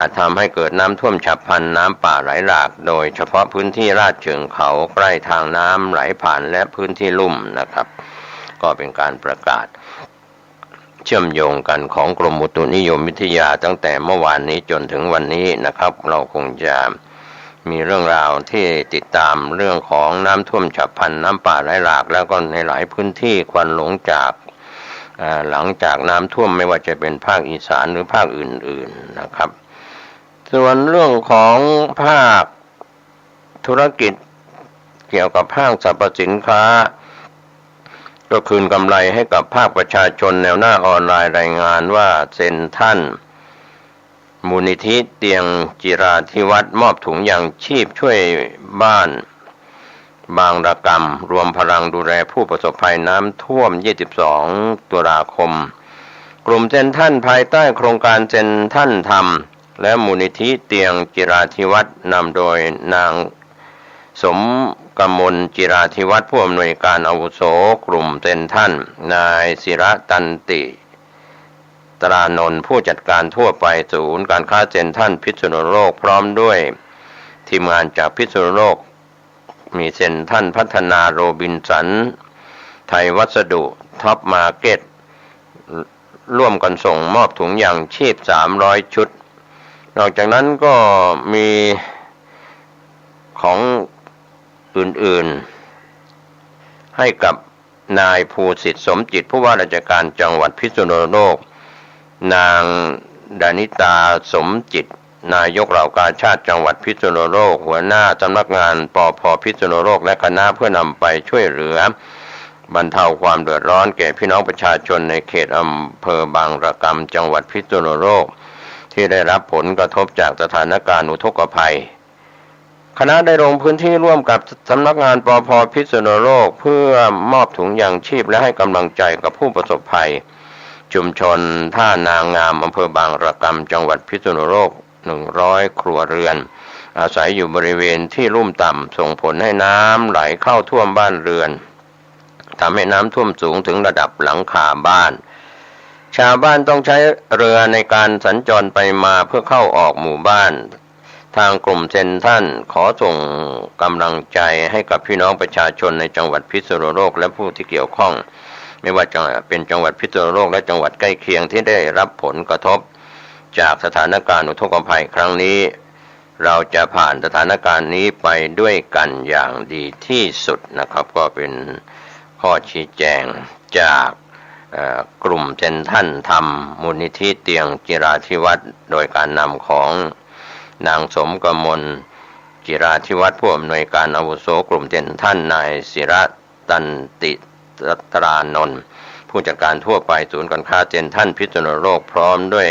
อาจทำให้เกิดน้ำท่วมฉับพลันน้ำป่าไหลหลากโดยเฉพาะพื้นที่ลาดเชิงเขาใกล้ทางน้ำไหลผ่านและพื้นที่ลุ่มนะครับก็เป็นการประกาศเชื่อมโยงกันของกรมอุตุนิยมวิทยาตั้งแต่เมื่อวานนี้จนถึงวันนี้นะครับเราคงจะมีเรื่องราวที่ติดตามเรื่องของน้ำท่วมฉับพลันน้ำป่าไหลหลากแล้วก็ในหลายพื้นที่ควันหลงจากหลังจากน้ำท่วมไม่ว่าจะเป็นภาคอีสานหรือภาคอื่นๆนะครับส่วนเรื่องของภาคธุรกิจเกี่ยวกับห้างสรรพสินค้าก็คืนกำไรให้กับภาคประชาชนแนวหน้าออนไลน์รายงานว่าเซ็นทรัลมูลนิธิเตียงจิราธิวัฒน์มอบถุงยางชีพช่วยบ้านบางระกำรวมพลังดูแลผู้ประสบภัยน้ำท่วม22ตุลาคมกลุ่มเซ็นทรัลภายใต้โครงการเซ็นทรัลธรรมและมูลนิธิเตียงจิราธิวัฒน์นำโดยนางสมกมลจิราธิวัฒน์ผู้อำนวยการอาวุโสกลุ่มเซ็นทรัลนายศิระตันติตรานนท์ผู้จัดการทั่วไปศูนย์การค้าเซ็นทรัลพิษณุโลกพร้อมด้วยทีมงานจากพิษณุโลกมีเซ็นทรัลพัฒนาโรบินสันไทยวัสดุท็อปมาร์เก็ตร่วมกันส่งมอบถุงยางชีพ300ชุดนอกจากนั้นก็มีของอื่นๆให้กับนายภูสิทธิ์สมจิตผู้ว่าราชการจังหวัดพิษณุโลกนางดานิตาสมจิตนายกเหล่ากาชาติจังหวัดพิษณุโลกหัวหน้าสำนักงานปภ.พิษณุโลกและคณะเพื่อนำไปช่วยเหลือบรรเทาความเดือดร้อนแก่พี่น้องประชาชนในเขตอำเภอบางระกำจังหวัดพิษณุโลกที่ได้รับผลกระทบจากสถานการณ์อุทกภัยคณะได้ลงพื้นที่ร่วมกับสำนักงานปภ.พิษณุโลกเพื่อมอบถุงยางชีพและให้กำลังใจกับผู้ประสบภัยชุมชนท่านางงามอำเภอบางระกำจังหวัดพิษณุโลก100ครัวเรือนอาศัยอยู่บริเวณที่ลุ่มต่ำส่งผลให้น้ำไหลเข้าท่วมบ้านเรือนทำให้น้ำท่วมสูงถึงระดับหลังคาบ้านชาวบ้านต้องใช้เรือในการสัญจรไปมาเพื่อเข้าออกหมู่บ้านทางกลุ่มเซ็นทรัลขอส่งกำลังใจให้กับพี่น้องประชาชนในจังหวัดพิษณุโลกและผู้ที่เกี่ยวข้องไม่ว่าจะเป็นจังหวัดพิษณุโลกและจังหวัดใกล้เคียงที่ได้รับผลกระทบจากสถานการณ์อุทกภัยครั้งนี้เราจะผ่านสถานการณ์นี้ไปด้วยกันอย่างดีที่สุดนะครับก็เป็นข้อชี้แจงจากกลุ่มเซ็นทรัลธรรมมูลนิธิเตียงจิราธิวัฒน์โดยการนำของนางสมกมลจิราธิวัฒน์ผู้อำนวยการอาวุโสกลุ่มเซ็นทรัลนายศิระตันติตรานนท์ผู้จัดการทั่วไปศูนย์การค้าเซ็นทรัลพิษณุโลกพร้อมด้วย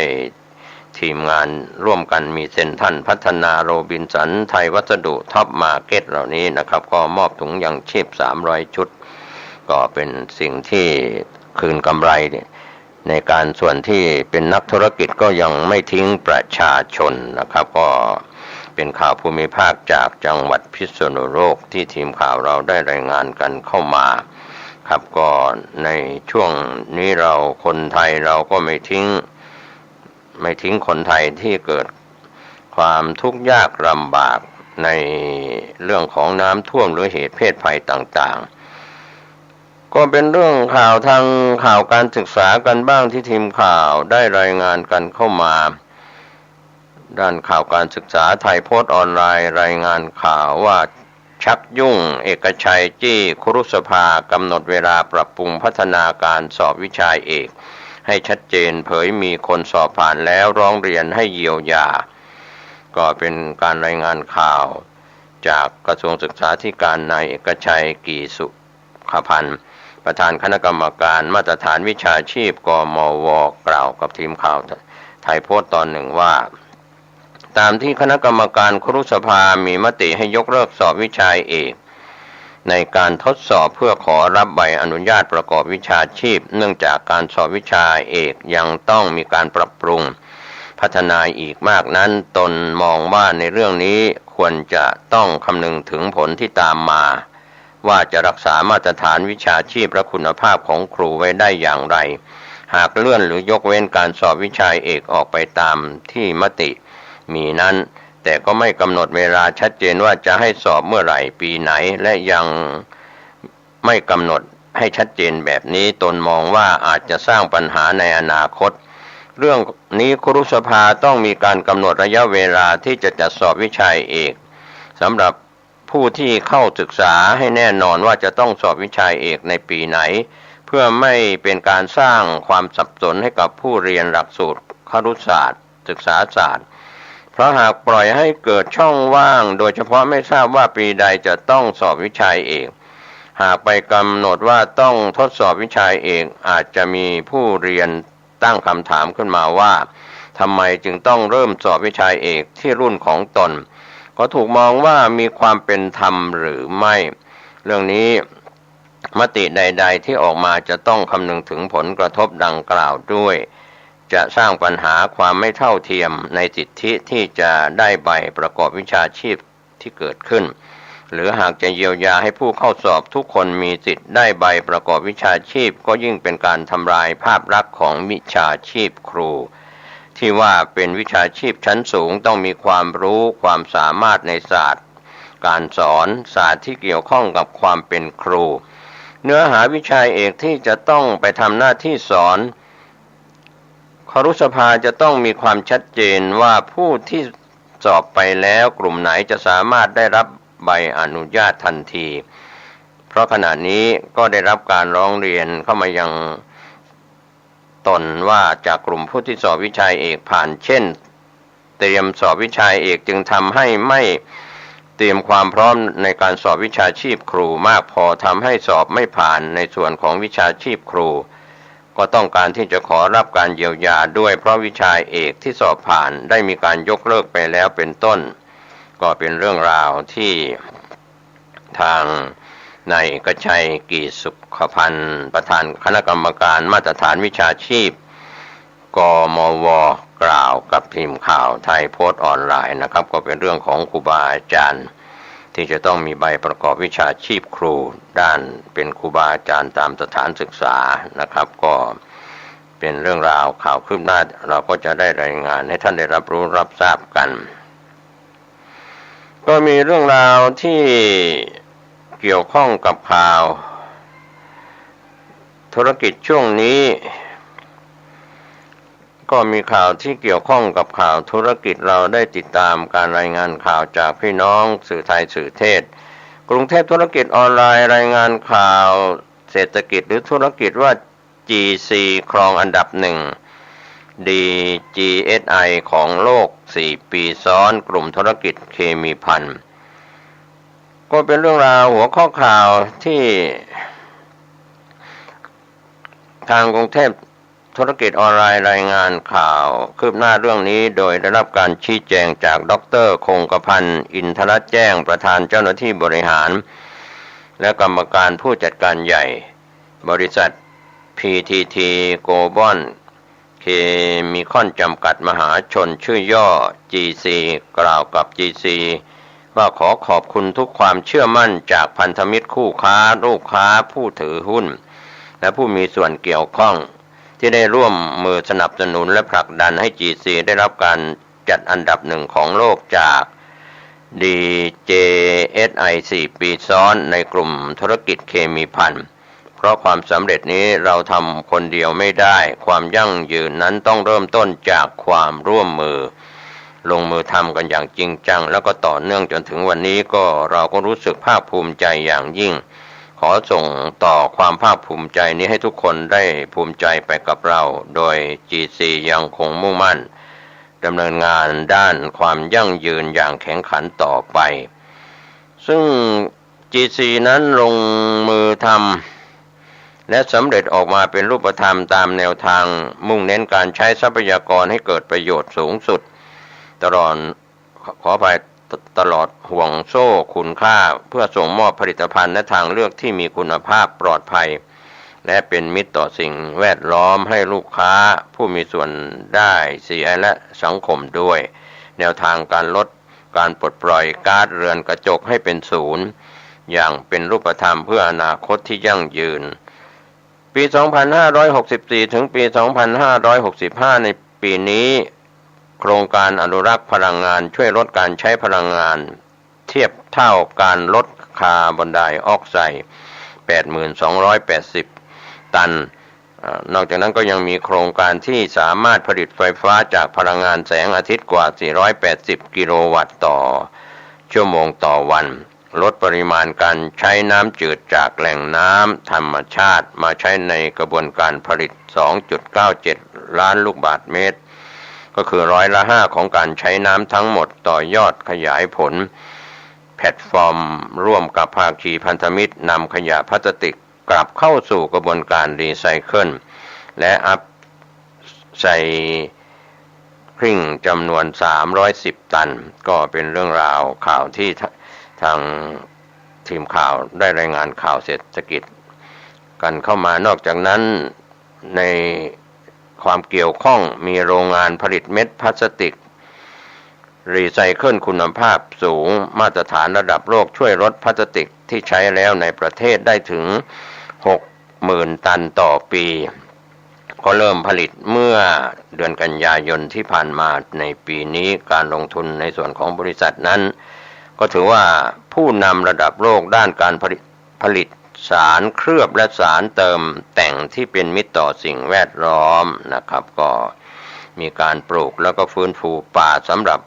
ทีมงานร่วมกันมีเซ็นทรัลพัฒนาโรบินสันไทยวัสดุท็อปมาร์เก็ตเหล่านี้นะครับก็มอบถุงยางชีพ300ชุดก็เป็นสิ่งที่คืนกำไรในการส่วนที่เป็นนักธุรกิจก็ยังไม่ทิ้งประชาชนนะครับก็เป็นข่าวภูมิภาคจากจังหวัดพิษณุโลกที่ทีมข่าวเราได้รายงานกันเข้ามาครับก็ในช่วงนี้เราคนไทยเราก็ไม่ทิ้งคนไทยที่เกิดความทุกข์ยากลำบากในเรื่องของน้ำท่วมหรือเหตุเพศภัยต่างๆก็เป็นเรื่องข่าวทางข่าวการศึกษากันบ้างที่ทีมข่าวได้รายงานกันเข้ามาด้านข่าวการศึกษาไทยโพสต์ออนไลน์รายงานข่าวว่าชักยุ่งเอกชัยจี้ครุสภากำหนดเวลาปรับปรุงพัฒนาการสอบวิชาเอกให้ชัดเจนเผยมีคนสอบผ่านแล้วร้องเรียนให้เยียวยาก็เป็นการรายงานข่าวจากกระทรวงศึกษาธิการนายเอกชัยกีสุขพันธ์ประธานคณะกรรมการมาตรฐานวิชาชีพกมว.กล่าวกับทีมข่าวไทยโพสต์ตอนหนึ่งว่าตามที่คณะกรรมการครุสภามีมติให้ยกเลิกสอบวิชาเอกในการทดสอบเพื่อขอรับใบอนุญาตประกอบวิชาชีพเนื่องจากการสอบวิชาเอกยังต้องมีการปรับปรุงพัฒนาอีกมากนั้นตนมองว่าในเรื่องนี้ควรจะต้องคำนึงถึงผลที่ตามมาว่าจะรักษามาตรฐานวิชาชีพและคุณภาพของครูไว้ได้อย่างไรหากเลื่อนหรือยกเว้นการสอบวิชาเอกออกไปตามที่มติ มีนั้นแต่ก็ไม่กำหนดเวลาชัดเจนว่าจะให้สอบเมื่อไหร่ปีไหนและยังไม่กำหนดให้ชัดเจนแบบนี้ตนมองว่าอาจจะสร้างปัญหาในอนาคตเรื่องนี้ครุสภาต้องมีการกำหนดระยะเวลาที่จะจัดสอบวิชาเอกสำหรับผู้ที่เข้าศึกษาให้แน่นอนว่าจะต้องสอบวิชาเอกในปีไหนเพื่อไม่เป็นการสร้างความสับสนให้กับผู้เรียนหลักสูตรครุศาสตร์ศึกษาศาสตร์เพราะหากปล่อยให้เกิดช่องว่างโดยเฉพาะไม่ทราบว่าปีใดจะต้องสอบวิชาเอกหากไปกำหนดว่าต้องทดสอบวิชาเอกอาจจะมีผู้เรียนตั้งคำถามขึ้นมาว่าทำไมจึงต้องเริ่มสอบวิชาเอกที่รุ่นของตนก็ถูกมองว่ามีความเป็นธรรมหรือไม่เรื่องนี้มติใดๆที่ออกมาจะต้องคำนึงถึงผลกระทบดังกล่าวด้วยจะสร้างปัญหาความไม่เท่าเทียมในสิทธิที่จะได้ใบประกอบวิชาชีพที่เกิดขึ้นหรือหากจะเยียวยาให้ผู้เข้าสอบทุกคนมีสิทธิ์ได้ใบประกอบวิชาชีพก็ยิ่งเป็นการทำลายภาพลักษณ์ของวิชาชีพครูที่ว่าเป็นวิชาชีพชั้นสูงต้องมีความรู้ความสามารถในศาสตร์การสอนศาสตร์ที่เกี่ยวข้องกับความเป็นครูเนื้อหาวิชาเอกที่จะต้องไปทำหน้าที่สอนครุสภาจะต้องมีความชัดเจนว่าผู้ที่สอบไปแล้วกลุ่มไหนจะสามารถได้รับใบอนุญาตทันทีเพราะขณะนี้ก็ได้รับการร้องเรียนเข้ามายังตนว่าจากกลุ่มผู้ที่สอบวิชาเอกผ่านเช่นเตรียมสอบวิชาเอกจึงทำให้ไม่เตรียมความพร้อมในการสอบวิชาชีพครูมากพอทำให้สอบไม่ผ่านในส่วนของวิชาชีพครูก็ต้องการที่จะขอรับการเยียวยาด้วยเพราะวิชาเอกที่สอบผ่านได้มีการยกเลิกไปแล้วเป็นต้นก็เป็นเรื่องราวที่ทางนายเอกชัยกีสุขพันธ์ประธานคณะกรรมการมาตรฐานวิชาชีพกมว.กล่าวกับทีมข่าวไทยโพสต์ออนไลน์นะครับก็เป็นเรื่องของครูบาอาจารย์ที่จะต้องมีใบประกอบวิชาชีพครูด้านเป็นครูบาอาจารย์ตามสถานศึกษานะครับก็เป็นเรื่องราวข่าวคืบหน้าเราก็จะได้รายงานให้ท่านได้รับรู้รับทราบกันก็มีเรื่องราวที่เกี่ยวข้องกับข่าวธุรกิจช่วงนี้ก็มีข่าวที่เกี่ยวข้องกับข่าวธุรกิจเราได้ติดตามการรายงานข่าวจากพี่น้องสื่อไทยสื่อเทศกรุงเทพธุรกิจออนไลน์รายงานข่าวเศรษฐกิจหรือธุรกิจว่า GC ครองอันดับหนึ่ง DGSI ของโลก4ปีซ้อนกลุ่มธุรกิจเคมีภัณฑ์ก็เป็นเรื่องราวหัวข้อข่าวที่ทางกรุงเทพธุรกิจออนไลน์รายงานข่าวคืบหน้าเรื่องนี้โดยได้รับการชี้แจงจากดร.คงกพันธ์อินทรแจ้งประธานเจ้าหน้าที่บริหารและกรรมการผู้จัดการใหญ่บริษัท PTT Global เคมีคอนจำกัดมหาชนชื่อย่อ GC กล่าวกับ GC ว่าขอขอบคุณทุกความเชื่อมั่นจากพันธมิตรคู่ค้าลูกค้าผู้ถือหุ้นและผู้มีส่วนเกี่ยวข้องที่ได้ร่วมมือสนับสนุนและผลักดันให้ GC ได้รับการจัดอันดับหนึ่งของโลกจาก DJSI 4 ปีซ้อนในกลุ่มธุรกิจเคมีภัณฑ์เพราะความสำเร็จนี้เราทำคนเดียวไม่ได้ความยั่งยืนนั้นต้องเริ่มต้นจากความร่วมมือลงมือทำกันอย่างจริงจังแล้วก็ต่อเนื่องจนถึงวันนี้ก็เราก็รู้สึกภาคภูมิใจอย่างยิ่งขอส่งต่อความภาคภูมิใจนี้ให้ทุกคนได้ภูมิใจไปกับเราโดย GC ยังคงมุ่งมั่นดำเนินงานด้านความยั่งยืนอย่างแข็งขันต่อไปซึ่ง GC นั้นลงมือทำและสำเร็จออกมาเป็นรูปธรรมตามแนวทางมุ่งเน้นการใช้ทรัพยากรให้เกิดประโยชน์สูงสุดตลอดห่วงโซ่คุณค่าเพื่อส่งมอบผลิตภัณฑ์และทางเลือกที่มีคุณภาพปลอดภัยและเป็นมิตรต่อสิ่งแวดล้อมให้ลูกค้าผู้มีส่วนได้เสียและสังคมด้วยแนวทางการลดการปลดปล่อยก๊าซเรือนกระจกให้เป็นศูนย์อย่างเป็นรูปธรรมเพื่ออนาคตที่ยั่งยืนปี 2564 ถึงปี 2565 ในปีนี้ โครงการอนุรักษ์พลังงานช่วยลดการใช้พลังงานเทียบเท่าการลดคาร์บอนไดออกไซด์ 8,280 ตันนอกจากนั้นก็ยังมีโครงการที่สามารถผลิตไฟฟ้าจากพลังงานแสงอาทิตย์กว่า 480 กิโลวัตต์ต่อชั่วโมงต่อวันลดปริมาณการใช้น้ำจืดจากแหล่งน้ำธรรมชาติมาใช้ในกระบวนการผลิต 2.97 ล้านลูกบาศก์เมตรก็คือ5%ของการใช้น้ำทั้งหมดต่อยอดขยายผลแพลตฟอร์มร่วมกับภาคีพันธมิตรนำขยะพลาสติกกลับเข้าสู่กระบวนการรีไซเคิลและอัพไซคลิงจำนวน310 ตันก็เป็นเรื่องราวข่าวที่ทางทีมข่าวได้รายงานข่าวเศรษฐกิจกันเข้ามานอกจากนั้นในความเกี่ยวข้องมีโรงงานผลิตเม็ดพลาสติกรีไซเคิลคุณภาพสูงมาตรฐานระดับโลกช่วยลดพลาสติกที่ใช้แล้วในประเทศได้ถึง 60,000 ตันต่อปีก็เริ่มผลิตเมื่อเดือนกันยายนที่ผ่านมาในปีนี้การลงทุนในส่วนของบริษัทนั้นก็ถือว่าผู้นำระดับโลกด้านการผลิตสารเคลือบและสารเติมแต่งที่เป็นมิตรต่อสิ่งแวดล้อมนะครับก็มีการปลูกแล้วก็ฟื้นฟูป่าสำหรับ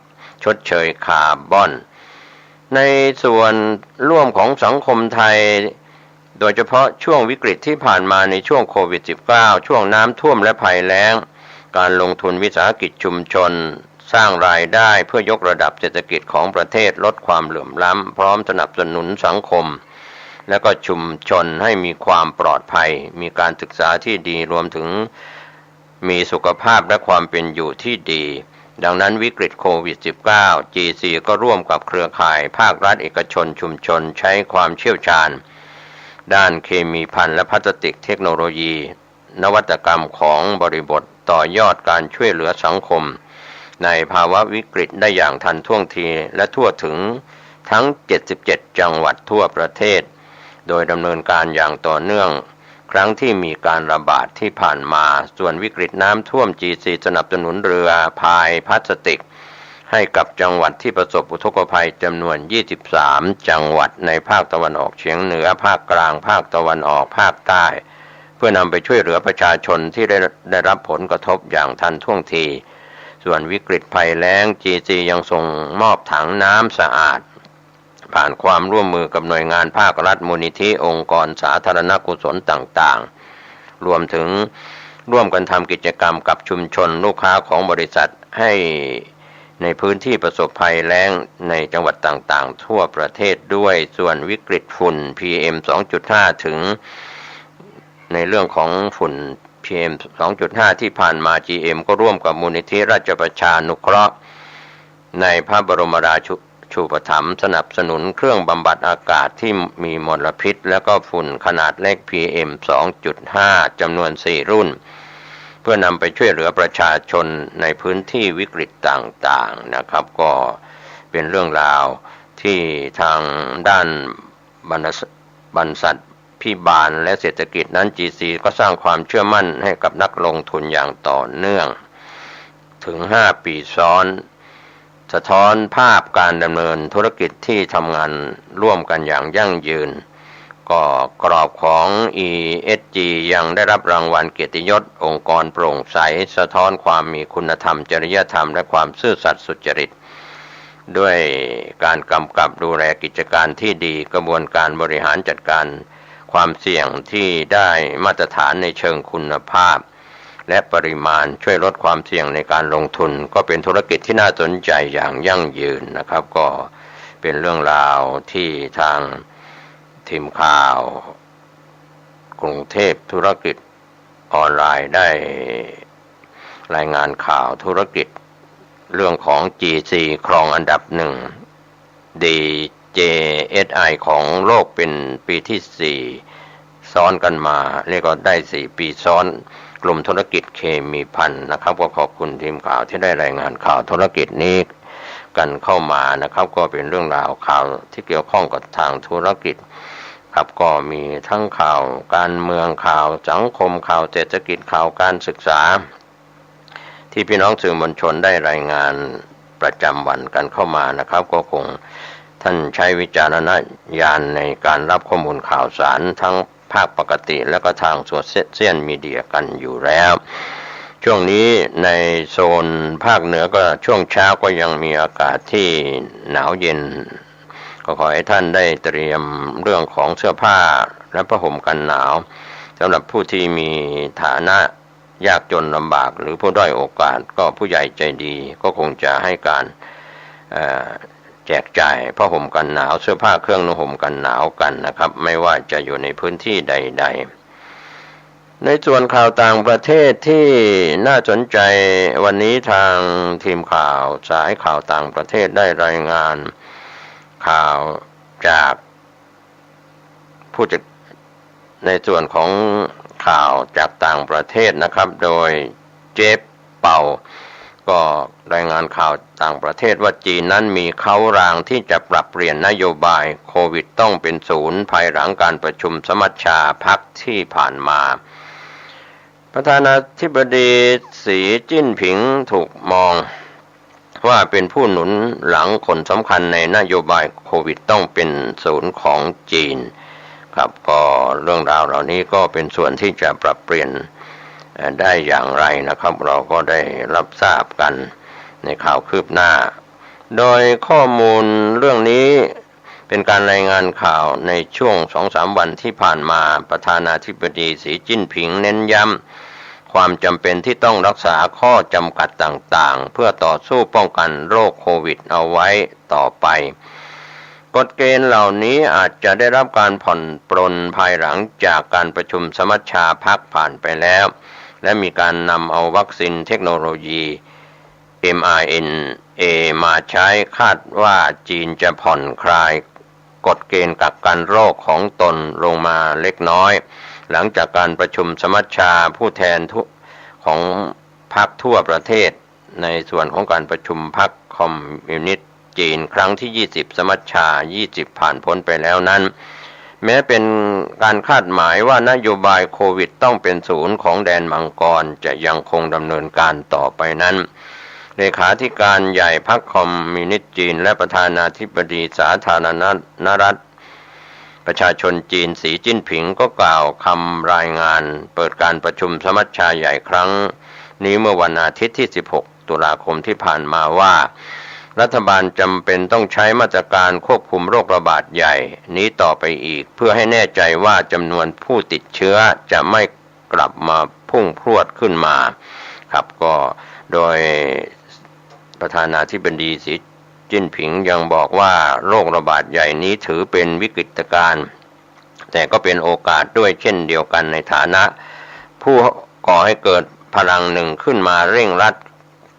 ชดเชยคาร์บอนในส่วนร่วมของสังคมไทยโดยเฉพาะช่วงวิกฤตที่ผ่านมาในช่วงโควิด -19 ช่วงน้ำท่วมและภัยแล้งการลงทุนวิสาหกิจชุมชนสร้างรายได้เพื่อยกระดับเศรษฐกิจของประเทศลดความเหลื่อมล้ำพร้อมสนับสนุนสังคมและก็ชุมชนให้มีความปลอดภัยมีการศึกษาที่ดีรวมถึงมีสุขภาพและความเป็นอยู่ที่ดีดังนั้นวิกฤตโควิด -19 GC ก็ร่วมกับเครือข่ายภาครัฐเอกชนชุมชนใช้ความเชี่ยวชาญด้านเคมีภัณฑ์และพลาสติกเทคโนโลยีนวัตกรรมของบริบทต่อยอดการช่วยเหลือสังคมในภาวะวิกฤตได้อย่างทันท่วงทีและทั่วถึงทั้ง77จังหวัดทั่วประเทศโดยดำเนินการอย่างต่อเนื่องครั้งที่มีการระบาดที่ผ่านมาส่วนวิกฤตน้ำท่วม GC สนับสนุนเรือพายพลาสติกให้กับจังหวัดที่ประสบอุทกภัยจำนวน23จังหวัดในภาคตะวันออกเฉียงเหนือภาคกลางภาคตะวันออกภาคใต้เพื่อนำไปช่วยเหลือประชาชนที่ได้รับผลกระทบอย่างทันท่วงทีส่วนวิกฤตภัยแล้ง GC ยังส่งมอบถังน้ำสะอาดผ่านความร่วมมือกับหน่วยงานภาครัฐมูลนิธิองค์กรสาธารณกุศลต่างๆรวมถึงร่วมกันทำกิจกรรมกับชุมชนลูกค้าของบริษัทให้ในพื้นที่ประสบภัยแล้งในจังหวัดต่างๆทั่วประเทศด้วยส่วนวิกฤตฝุ่น PM 2.5 ถึงในเรื่องของฝุ่น PM 2.5 ที่ผ่านมา GM ก็ร่วมกับมูลนิธิราชประชานุเคราะห์ในพระบรมราชูปถัมภ์สนับสนุนเครื่องบำบัดอากาศที่มีมลพิษและก็ฝุ่นขนาดเล็ก PM 2.5 จำนวน4รุ่นเพื่อนำไปช่วยเหลือประชาชนในพื้นที่วิกฤตต่างๆนะครับก็เป็นเรื่องราวที่ทางด้านบรรษัทพิบาลและเศรษฐกิจนั้น GC ก็สร้างความเชื่อมั่นให้กับนักลงทุนอย่างต่อเนื่องถึง5ปีซ้อนสะท้อนภาพการดำเนินธุรกิจที่ทำงานร่วมกันอย่างยั่งยืนก็กรอบของ ESG ยังได้รับรางวัลเกียรติยศองค์กรโปร่งใสสะท้อนความมีคุณธรรมจริยธรรมและความซื่อสัตย์สุจริตด้วยการกำกับดูแลกิจการที่ดีกระบวนการบริหารจัดการความเสี่ยงที่ได้มาตรฐานในเชิงคุณภาพและปริมาณช่วยลดความเสี่ยงในการลงทุนก็เป็นธุรกิจที่น่าสนใจอย่างยั่งยืนนะครับก็เป็นเรื่องราวที่ทางทีมข่าวกรุงเทพธุรกิจออนไลน์ได้รายงานข่าวธุรกิจเรื่องของ GC ครองอันดับหนึ่ง DJSI ของโลกเป็นปีที่4ซ้อนกันมาเรียกว่าได้4ปีซ้อนกลุ่มธุรกิจเคมีภัณฑ์นะครับก็ขอบคุณทีมข่าวที่ได้รายงานข่าวธุรกิจนี้กันเข้ามานะครับก็เป็นเรื่องราวข่าวที่เกี่ยวข้องกับทางธุรกิจครับก็มีทั้งข่าวการเมืองข่าวสังคมข่าวเศรษฐกิจข่าวการศึกษา ที่พี่น้องสื่อมวลชนได้รายงานประจำวันกันเข้ามานะครับก็คงท่านใช้วิจารณญาณในการรับข้อมูลข่าวสารทั้งภาคปกติและก็ทางโซเชียลมีเดียกันอยู่แล้วช่วงนี้ในโซนภาคเหนือก็ช่วงเช้าก็ยังมีอากาศที่หนาวเย็นก็ขอให้ท่านได้เตรียมเรื่องของเสื้อผ้าและผ้าห่มกันหนาวสำหรับผู้ที่มีฐานะยากจนลำบากหรือผู้ด้อยโอกาสก็ผู้ใหญ่ใจดีก็คงจะให้การแจกจ่ายผ้าห่มกันหนาวเสื้อผ้าเครื่องนุ่งห่มกันหนาวกันนะครับไม่ว่าจะอยู่ในพื้นที่ใดๆในส่วนข่าวต่างประเทศที่น่าสนใจวันนี้ทางทีมข่าวสายข่าวต่างประเทศได้รายงานข่าวจากผู้จัดในส่วนของข่าวจากต่างประเทศนะครับโดยเจฟเป่าก็รายงานข่าวต่างประเทศว่าจีนนั้นมีเขารางที่จะปรับเปลี่ยนนโยบายโควิดต้องเป็นศูนย์ภายหลังการประชุมสมัชชาพรรคที่ผ่านมาประธานาธิบดีสีจิ้นผิงถูกมองว่าเป็นผู้หนุนหลังคนสำคัญในนโยบายโควิดต้องเป็นศูนย์ของจีนครับก็เรื่องราวเหล่านี้ก็เป็นส่วนที่จะปรับเปลี่ยนได้อย่างไรนะครับเราก็ได้รับทราบกันในข่าวคืบหน้าโดยข้อมูลเรื่องนี้เป็นการรายงานข่าวในช่วง 2-3 วันที่ผ่านมาประธานาธิบดีสีจิ้นผิงเน้นย้ำความจำเป็นที่ต้องรักษาข้อจำกัดต่างๆเพื่อต่อสู้ป้องกันโรคโควิดเอาไว้ต่อไปกฎเกณฑ์เหล่านี้อาจจะได้รับการผ่อนปรนภายหลังจากการประชุมสมัชชาพรรคผ่านไปแล้วและมีการนำเอาวัคซีนเทคโนโลยี mRNA มาใช้คาดว่าจีนจะผ่อนคลายกฎเกณฑ์กักกันโรคของตนลงมาเล็กน้อยหลังจากการประชุมสมัชชาผู้แทนของพรรคทั่วประเทศในส่วนของการประชุมพรรคคอมมิวนิสต์จีนครั้งที่20สมัชชา20ผ่านพ้นไปแล้วนั้นแม้เป็นการคาดหมายว่านโยบายโควิดต้องเป็นศูนย์ของแดนมังกรจะยังคงดำเนินการต่อไปนั้นเลขาธิการใหญ่พรรคคอมมิวนิสต์จีนและประธานาธิบดีสาธารณรัฐประชาชนจีนสีจิ้นผิงก็กล่าวคำรายงานเปิดการประชุมสมัชชาใหญ่ครั้งนี้เมื่อวันอาทิตย์ที่16ตุลาคมที่ผ่านมาว่ารัฐบาลจำเป็นต้องใช้มาตรการควบคุมโรคระบาดใหญ่นี้ต่อไปอีกเพื่อให้แน่ใจว่าจำนวนผู้ติดเชื้อจะไม่กลับมาพุ่งพรวดขึ้นมาครับก็โดยประธานาธิบดีสีจิ้นผิงยังบอกว่าโรคระบาดใหญ่นี้ถือเป็นวิกฤตการณ์แต่ก็เป็นโอกาสด้วยเช่นเดียวกันในฐานะผู้ก่อให้เกิดพลังหนึ่งขึ้นมาเร่งรัด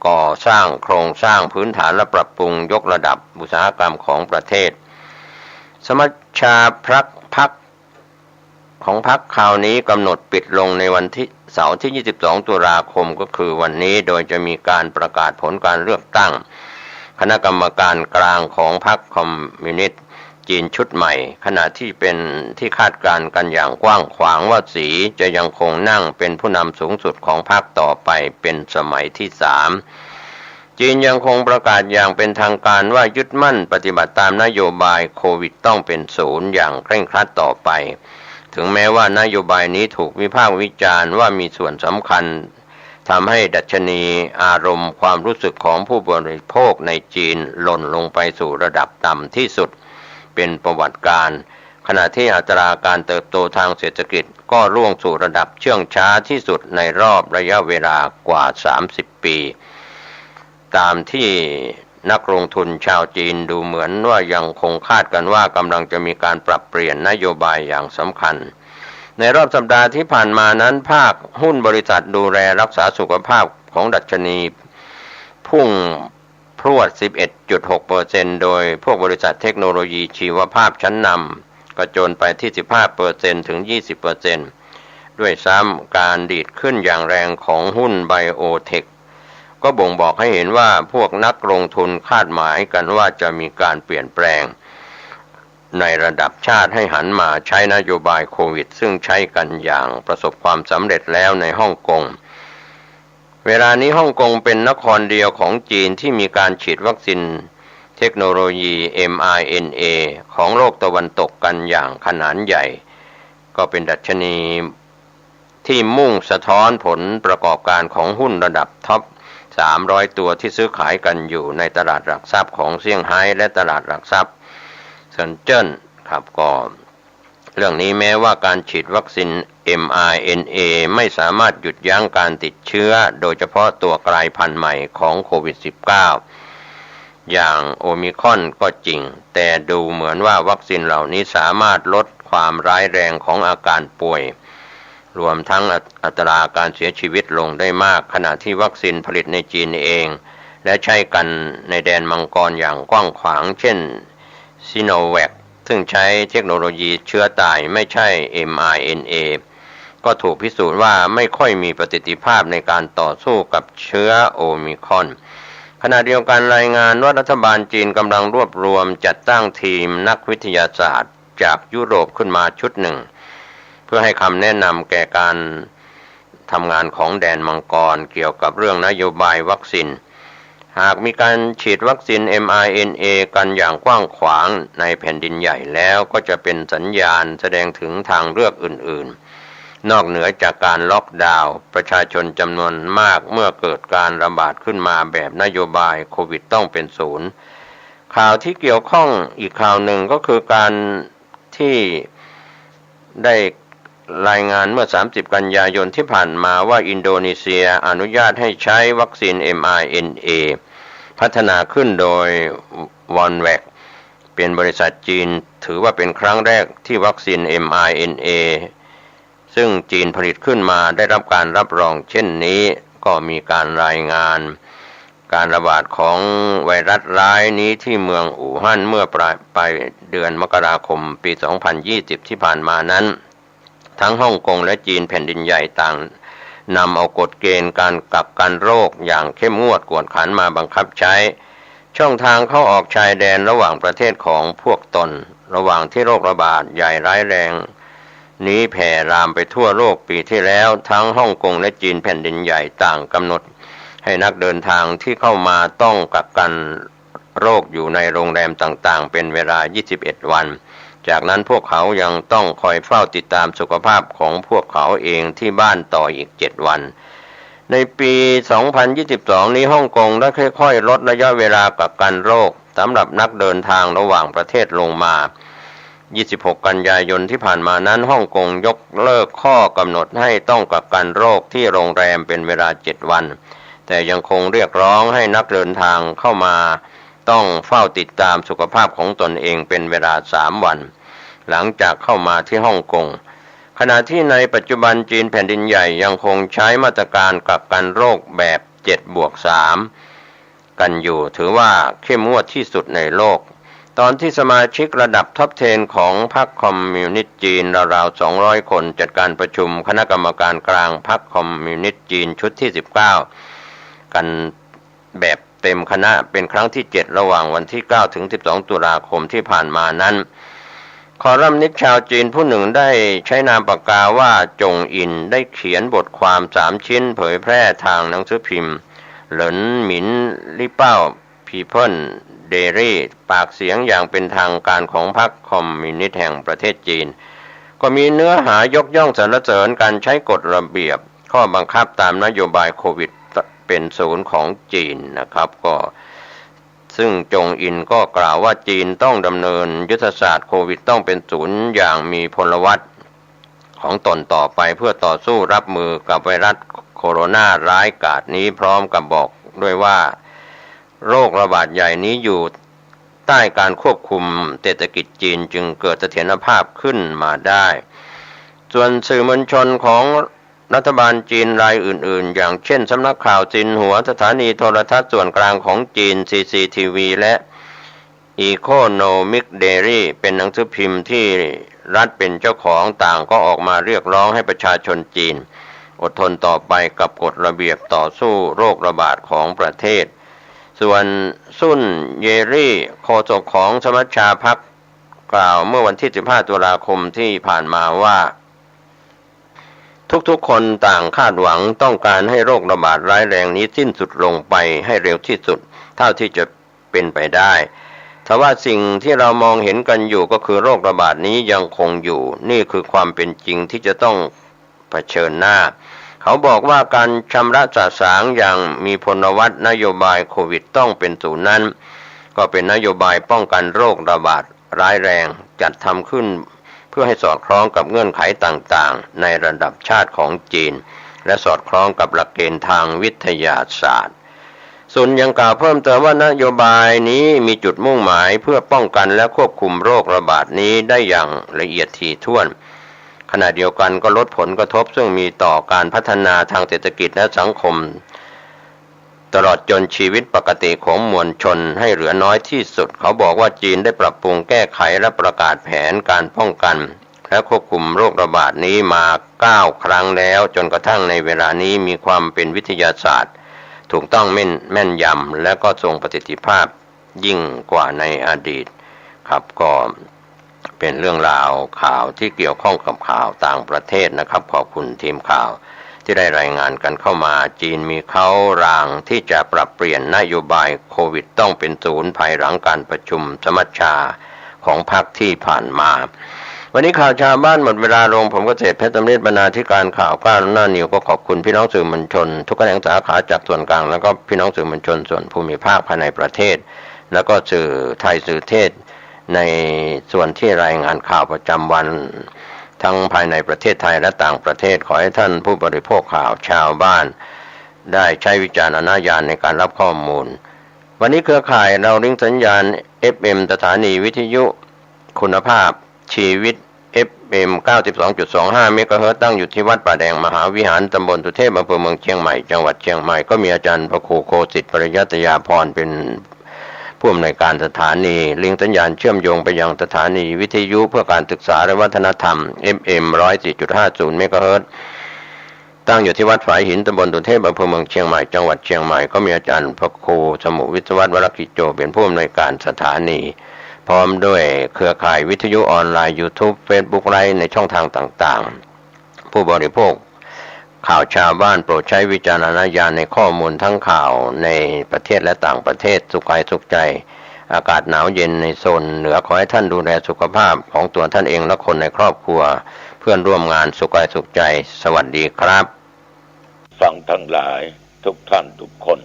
ก่อสร้างโครงสร้างพื้นฐานและปรับปรุงยกระดับอุตสาหกรรมของประเทศสมัชชาพรรคของพรรคคราวนี้กำหนดปิดลงในวันที่เสาร์ที่22ตุลาคมก็คือวันนี้โดยจะมีการประกาศผลการเลือกตั้งคณะกรรมการกลางของพรรคคอมมิวนิสต์จีนชุดใหม่ขณะที่เป็นที่คาดการณ์กันอย่างกว้างขวางว่าสีจะยังคงนั่งเป็นผู้นำสูงสุดของพรรคต่อไปเป็นสมัยที่3จีนยังคงประกาศอย่างเป็นทางการว่ายึดมั่นปฏิบัติตามนโยบายโควิดต้องเป็นศูนย์อย่างเคร่งครัดต่อไปถึงแม้ว่านโยบายนี้ถูกวิพากษ์วิจารณ์ว่ามีส่วนสำคัญทำให้ดัชนีอารมณ์ความรู้สึกของผู้บริโภคในจีนหล่นลงไปสู่ระดับต่ำที่สุดเป็นประวัติการขณะที่อัตราการเติบโตทางเศรษฐกิจก็ร่วงสู่ระดับเชื่องช้าที่สุดในรอบระยะเวลากว่า30ปีตามที่นักลงทุนชาวจีนดูเหมือนว่ายังคงคาดกันว่ากำลังจะมีการปรับเปลี่ยนนโยบายอย่างสำคัญในรอบสัปดาห์ที่ผ่านมานั้นภาคหุ้นบริษัทดูแลรักษาสุขภาพของดัชนีพุ่งพรวด 11.6% โดยพวกบริษัทเทคโนโลยีชีวภาพชั้นนำกระโจนไปที่ 15% ถึง 20% ด้วยซ้ำการดีดขึ้นอย่างแรงของหุ้นไบโอเทคก็บ่งบอกให้เห็นว่าพวกนักลงทุนคาดหมายกันว่าจะมีการเปลี่ยนแปลงในระดับชาติให้หันมาใช้นโยบายโควิดซึ่งใช้กันอย่างประสบความสำเร็จแล้วในฮ่องกง เวลานี้ฮ่องกงเป็นนครเดียวของจีนที่มีการฉีดวัคซีนเทคโนโลยี mRNA ของโลกตะวันตกกันอย่างขนาดใหญ่ก็เป็นดัชนีที่มุ่งสะท้อนผลประกอบการของหุ้นระดับท็อป300ตัวที่ซื้อขายกันอยู่ในตลาดหลักทรัพย์ของเซี่ยงไฮ้และตลาดหลักทรัพย์เซินเจิ้นครับก็เรื่องนี้แม้ว่าการฉีดวัคซีน mRNA ไม่สามารถหยุดยั้งการติดเชื้อโดยเฉพาะตัวกลายพันธุ์ใหม่ของโควิด -19 อย่างโอมิครอนก็จริงแต่ดูเหมือนว่าวัคซีนเหล่านี้สามารถลดความร้ายแรงของอาการป่วยรวมทั้งอัตราการเสียชีวิตลงได้มากขณะที่วัคซีนผลิตในจีนเองและใช้กันในแดนมังกรอย่างกว้างขวางเช่นซิโนแวคซึ่งใช้เทคโนโลยีเชื้อตายไม่ใช่ mRNA ก็ถูกพิสูจน์ว่าไม่ค่อยมีประสิทธิภาพในการต่อสู้กับเชื้อโอมิครอนขณะเดียวกันรายงานว่ารัฐบาลจีนกำลังรวบรวมจัดตั้งทีมนักวิทยาศาสตร์จากยุโรปขึ้นมาชุดหนึ่งเพื่อให้คำแนะนำแก่การทำงานของแดนมังกรเกี่ยวกับเรื่องนโยบายวัคซีนหากมีการฉีดวัคซีน mRNA กันอย่างกว้างขวางในแผ่นดินใหญ่แล้วก็จะเป็นสัญญาณแสดงถึงทางเลือกอื่นๆนอกเหนือจากการล็อกดาวน์ประชาชนจำนวนมากเมื่อเกิดการระบาดขึ้นมาแบบนโยบายโควิดต้องเป็นศูนย์ข่าวที่เกี่ยวข้องอีกข่าวหนึ่งก็คือการที่ได้รายงานเมื่อ30กันยายนที่ผ่านมาว่าอินโดนีเซียอนุญาตให้ใช้วัคซีน mRNA พัฒนาขึ้นโดยวอนแวคเป็นบริษัทจีนถือว่าเป็นครั้งแรกที่วัคซีน mRNA ซึ่งจีนผลิตขึ้นมาได้รับการรับรองเช่นนี้ก็มีการรายงานการระบาดของไวรัสร้ายนี้ที่เมืองอู่ฮั่นเมื่อปลายเดือนมกราคมปี 2020 ที่ผ่านมานั้นทั้งฮ่องกงและจีนแผ่นดินใหญ่ต่างนำเอากฎเกณฑ์การกักกันโรคอย่างเข้มงวดกวดขันมาบังคับใช้ช่องทางเข้าออกชายแดนระหว่างประเทศของพวกตนระหว่างที่โรคระบาดใหญ่ร้ายแรงนี้แผ่รามไปทั่วโลกปีที่แล้วทั้งฮ่องกงและจีนแผ่นดินใหญ่ต่างกำหนดให้นักเดินทางที่เข้ามาต้องกักกันโรคอยู่ในโรงแรมต่างๆเป็นเวลา21วันจากนั้นพวกเขายังต้องคอยเฝ้าติดตามสุขภาพของพวกเขาเองที่บ้านต่ออีก7วันในปี 2022 นี้ฮ่องกงได้ค่อยๆลดระยะเวลากักกันโรคสำหรับนักเดินทางระหว่างประเทศลงมา26กันยายนที่ผ่านมานั้นฮ่องกงยกเลิกข้อกำหนดให้ต้องกักกันโรคที่โรงแรมเป็นเวลา7วันแต่ยังคงเรียกร้องให้นักเดินทางเข้ามาต้องเฝ้าติดตามสุขภาพของตนเองเป็นเวลา3วันหลังจากเข้ามาที่ฮ่องกงขณะที่ในปัจจุบันจีนแผ่นดินใหญ่ยังคงใช้มาตรการกักกันโรคแบบ7+3กันอยู่ถือว่าเข้มงวดที่สุดในโลกตอนที่สมาชิกระดับท็อป10ของพรรคคอมมิวนิสต์จีนราวๆ200คนจัดการประชุมคณะกรรมการกลางพรรคคอมมิวนิสต์จีนชุดที่19กันแบบเต็มคณะเป็นครั้งที่7ระหว่างวันที่9ถึง12ตุลาคมที่ผ่านมานั้นคอลัมนิสต์ชาวจีนผู้หนึ่งได้ใช้นามปากกาว่าจงอินได้เขียนบทความ3ชิ้นเผยแพร่ทางหนังสือพิมพ์เหลินหมินลี่เป้าพีเพิลเดรี่ปากเสียงอย่างเป็นทางการของพรรคคอมมิวนิสต์แห่งประเทศจีนก็มีเนื้อหายกย่องสรรเสริญการใช้กฎระเบียบข้อบังคับตามนโยบายโควิดเป็นศูนย์ของจีนนะครับก็ซึ่งจงอินก็กล่าวว่าจีนต้องดำเนินยุทธศาสตร์โควิดต้องเป็นศูนย์อย่างมีพลวัตของตนต่อไปเพื่อต่อสู้รับมือกับไวรัสโคโรนาร้ายกาจนี้พร้อมกับบอกด้วยว่าโรคระบาดใหญ่นี้อยู่ใต้การควบคุมเศรษฐกิจจีนจึงเกิดเสถียรภาพขึ้นมาได้ส่วนสื่อมวลชนของรัฐบาลจีนรายอื่นๆอย่างเช่นสำนักข่าวจินหัวสถานีโทรทัศน์ส่วนกลางของจีน CCTV และ Economic Daily เป็นหนังสือพิมพ์ที่รัฐเป็นเจ้าของต่างก็ออกมาเรียกร้องให้ประชาชนจีนอดทนต่อไปกับกฎระเบียบต่อสู้โรคระบาดของประเทศส่วนซุนเยรี่โฆษกของสมัชชาพรรคกล่าวเมื่อวันที่15ตุลาคมที่ผ่านมาว่า ทุกๆคนต่างคาดหวังต้องการให้โรคระบาดร้ายแรงนี้สิ้นสุดลงไปให้เร็วที่สุดเท่าที่จะเป็นไปได้ทว่าสิ่งที่เรามองเห็นกันอยู่ก็คือโรคระบาดนี้ยังคงอยู่นี่คือความเป็นจริงที่จะต้องเผชิญหน้าเขาบอกว่าการชำระสะสางอย่างมีพลวัตนโยบายโควิดต้องเป็นศูนย์นั้นก็เป็นนโยบายป้องกันโรคระบาดร้ายแรงจัดทำขึ้นเพื่อให้สอดคล้องกับเงื่อนไขต่างๆในระดับชาติของจีนและสอดคล้องกับหลักเกณฑ์ทางวิทยาศาสตร์ส่วนยังกล่าวเพิ่มเติมว่านโยบายนี้มีจุดมุ่งหมายเพื่อป้องกันและควบคุมโรคระบาดนี้ได้อย่างละเอียดถี่ถ้วนขณะเดียวกันก็ลดผลกระทบซึ่งมีต่อการพัฒนาทางเศรษฐกิจและสังคมตลอดจนชีวิตปกติของมวลชนให้เหลือน้อยที่สุดเขาบอกว่าจีนได้ปรับปรุงแก้ไขและประกาศแผนการป้องกันและควบคุมโรคระบาดนี้มา9 ครั้งแล้วจนกระทั่งในเวลานี้มีความเป็นวิทยาศาสตร์ถูกต้องแม่นยำและก็ทรงประสิทธิภาพยิ่งกว่าในอดีตครับก็เป็นเรื่องราวข่าวที่เกี่ยวข้องกับข่าวต่างประเทศนะครับขอบคุณทีมข่าวที่ได้รายงานกันเข้ามาจีนมีเขารางที่จะปรับเปลี่ยนนโยบายโควิดต้องเป็นศูนย์ภายหลังการประชุมสมัชชาของพรรคที่ผ่านมาวันนี้ข่าวชาวบ้านหมดเวลาลงผมเกษตรเพชรสำเร็จบรรณาธิการข่าวก้าวหน้านิวก็ขอบคุณพี่น้องสื่อมวลชนทุกแขนงสาขาจากส่วนกลางแล้วก็พี่น้องสื่อมวลชนส่วนภูมิภาคภายในประเทศแล้วก็สื่อไทยสื่อเทศในส่วนที่รายงานข่าวประจำวันทั้งภายในประเทศไทยและต่างประเทศขอให้ท่านผู้บริโภคข่าวชาวบ้านได้ใช้วิจารณญาณในการรับข้อมูลวันนี้เครือข่ายเราลิงก์สัญญาณ FM สถานีวิทยุคุณภาพชีวิต FM 92.25 เมกะเฮิรตซ์ตั้งอยู่ที่วัดป่าแดงมหาวิหารตำบลสุเทพอำเภอเมืองเชียงใหม่จังหวัดเชียงใหม่ก็มีอาจารย์พระครูโคสิทธิ์ปริยัตยาพรเป็นผู้อำนวยการสถานีลิงก์สัญญาณเชื่อมโยงไปยังสถานีวิทยุเพื่อการศึกษาและวัฒนธรรม FM 104.50 เมกะเฮิรตซ์ตั้งอยู่ที่วัดฝายหินตำบลสุเทพอำเภอเมืองเชียงใหม่จังหวัดเชียงใหม่ก็มีอาจารย์พระครูสมุวิศวัตรวรกิจโจเป็นผู้อำนวยการสถานีพร้อมด้วยเครือข่ายวิทยุออนไลน์ YouTube Facebook ไลฟ์ในช่องทางต่างๆผู้บริโภคข่าวชาวบ้านโปรดใช้วิจารณญาณในข้อมูลทั้งข่าวในประเทศและต่างประเทศสุขกายสุขใจอากาศหนาวเย็นในโซนเหนือขอให้ท่านดูแลสุขภาพของตัวท่านเองและคนในครอบครัวเพื่อนร่วมงานสุขกายสุขใจสวัสดีครับฟังทั้งหลายทุกท่านทุกคน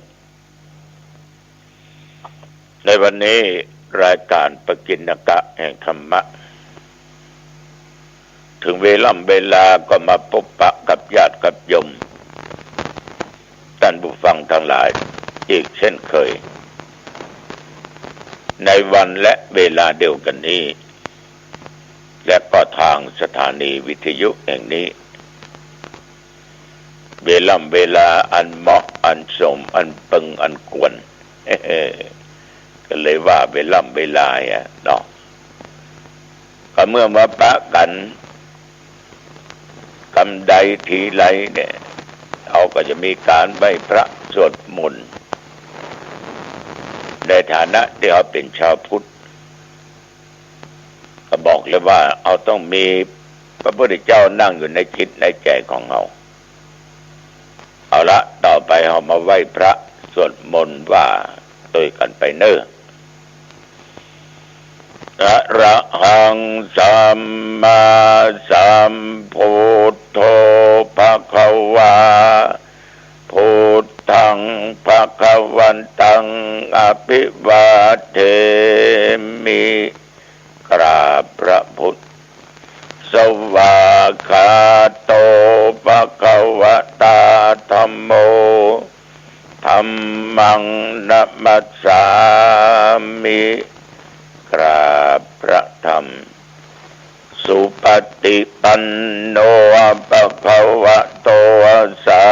ในวันนี้รายการปกิณกะแห่งธรรมะถึงเวลาก็มาพบปะกับญาติกับโยมท่านผู้ฟังทั้งหลายอีกเช่นเคยในวันและเวลาเดียวกันนี้และก็ทางสถานีวิทยุแห่งนี้เวลาอันเหมาะอันสมอันปึงอันควรก็เลยว่าเวลาเนาะก็เมื่อมาปะกันกำใดทีไรเนี่ยเขาก็จะมีการไหว้พระสวดมนต์ในฐานะที่เขาเป็นชาวพุทธก็บอกเลยว่าเอาต้องมีพระพุทธเจ้านั่งอยู่ในจิตในใจของเราเอาละต่อไปเรามาไหว้พระสวดมนต์ว่าโดยกันไปเนอะอะระหังสัมมาสัมพุทโธภควาพุทธังภควันตังอภิวาเทมิกราบพระพุทธสวากขาโตภควตาธัมโมธัมมังนัมมัสสามิกราบพระธรรมสุปฏิปันโนภควโตสา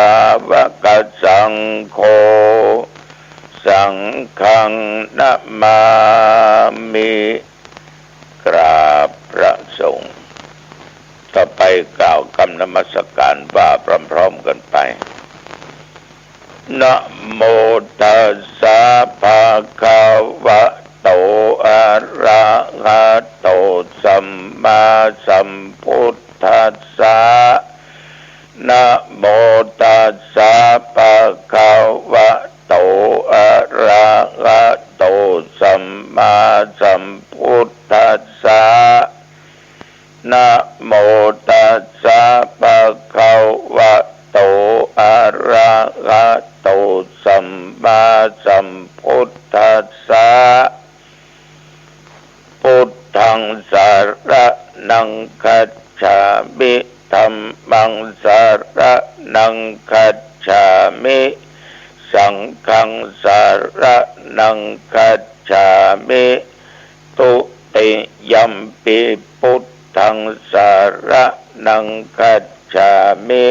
วกสังโฆสังฆังนัมมามิกราบพระสงฆ์ต่อไปกล่าวคำนมัสการว่าพร้อมๆกันไปนะโมตัสสะภะคะวะโตอะระหะโตสัมมาสัมพุทธัสสะนะ สัมพุทธัสสะนะโมตัสสะภะคะวะโตอะระหะโตสัมมาสัมพุทธัสสะพุทธังสรณังคัจฉามิธัมมังสรณังคัจฉามิสังฆังสรณังคัจฉามิตุติยัมปิพุทธังสรณังคัจฉามิ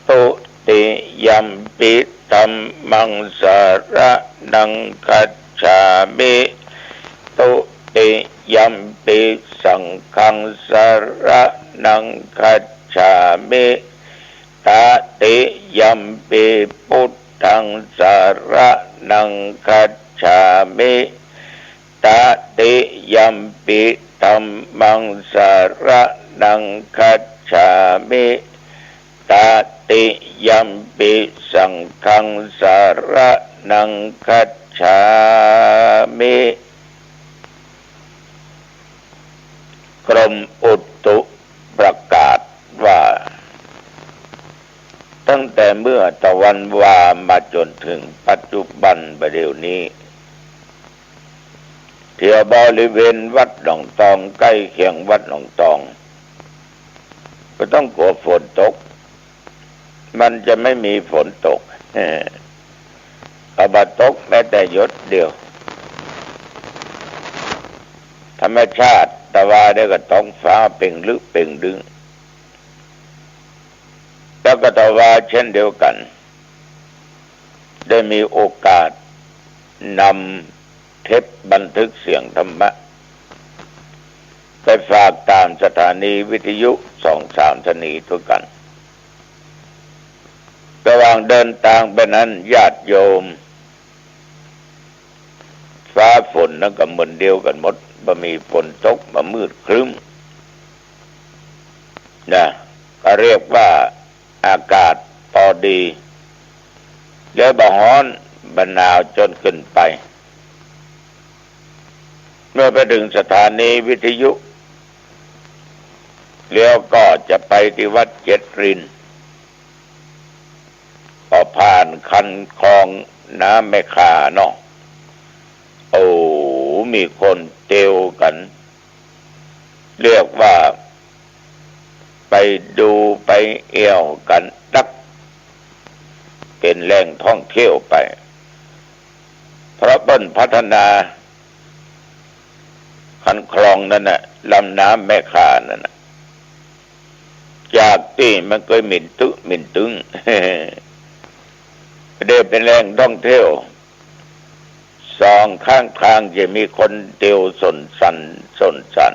ตุติยัมปิธัมมังสรณังคัจฉามิตุติยัมปิสังฆังสรณังคัจฉามิตติยัมปิพุทธังสรณังคัจฉามิตติยัมปิธัมมังสรณังคัจฉามิตติยัมปิสังฆังสรณังคัจฉามิกรมอุตุประกาศว่าตั้งแต่เมื่อตะวันวามาจนถึงปัจจุบันประเดี๋ยวนี้เที่ยวบริเวณวัดหนองตองใกล้เคียงวัดหนองตองก็ต้องกลัวฝนตกมันจะไม่มีฝนตกอบตกแม้แต่หยดเดียวธรรมชาติตะวันได้ก็ท้องฟ้าเป่งลึกเป่งดึงแล้วก็ตะวันเช่นเดียวกันได้มีโอกาสนำเทปบันทึกเสียงธรรมะไปฝากตามสถานีวิทยุ2-3 สถานีทุกกันระหว่างเดินทางไปนั้นญาติโยมฟ้าฝนนั้นก็เหมือนเดียวกันหมดบ่มีฝนตกบ่มืดครึ้มนะก็เรียกว่าอากาศพอดีแล้วบ่ร้อนบ่หนาวจนขึ้นไปเมื่อไปถึงสถานีวิทยุแล้วก็จะไปที่วัดเจ็ดรินพอผ่านคันคลองน้ำแม่ข่าเนาะโอ้มีคนเตียวกันเรียกว่าไปดูไปเอี่ยวกันดักเป็นแหล่งท่องเที่ยวไปเพราะเปิ้นพัฒนาคันคลองนั่นน่ะลำน้ำแม่ข่านั่นน่ะจากที่มันเคยหมิ่นตึงได้เป็นแหล่งท่องเที่ยวสองข้างทางจะมีคนเตียวสนสัน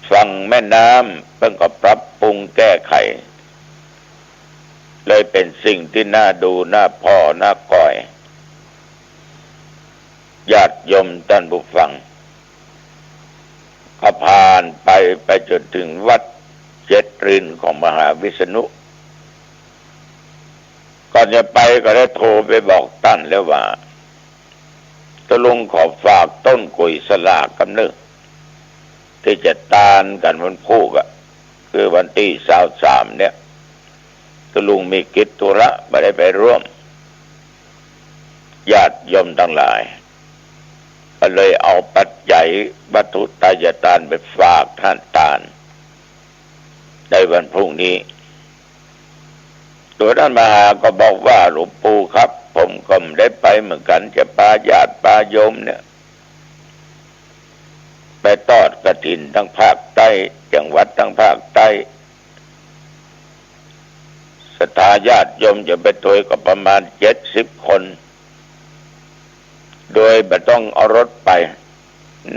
ฝั่งแม่น้ำเพิ่งก็ปรับปรุงแก้ไขเลยเป็นสิ่งที่น่าดูน่าพอน่าคอยญาติโยมท่านผู้ฟังก็ผ่านไปจนถึงวัดเจ็ดรินของมหาวิษณุก่อนจะไปก็ได้โทรไปบอกท่านแล้วว่าตะลุงขอฝากต้นกุยสลากกำเนิดที่จะตานกันวันพุธคือวันที่23เนี่ยตะลุงมีกิจธุระไม่ได้ไปร่วมญาติโยมทั้งหลายก็เลยเอาปัจจัยวัตถุทายทานไปฝากท่านตานในวันพรุ่งนี้ตัวท่านมหาก็บอกว่าหลวงปู่ครับผมก็ไม่ได้ไปเหมือนกันจะพาญาติพาโยมเนี่ยไปทอดกฐินทั้งภาคใต้จังหวัดทั้งภาคใต้ศรัทธาญาติโยมจะไปตัวก็ประมาณ70 คนโดยไม่ต้องเอารถไป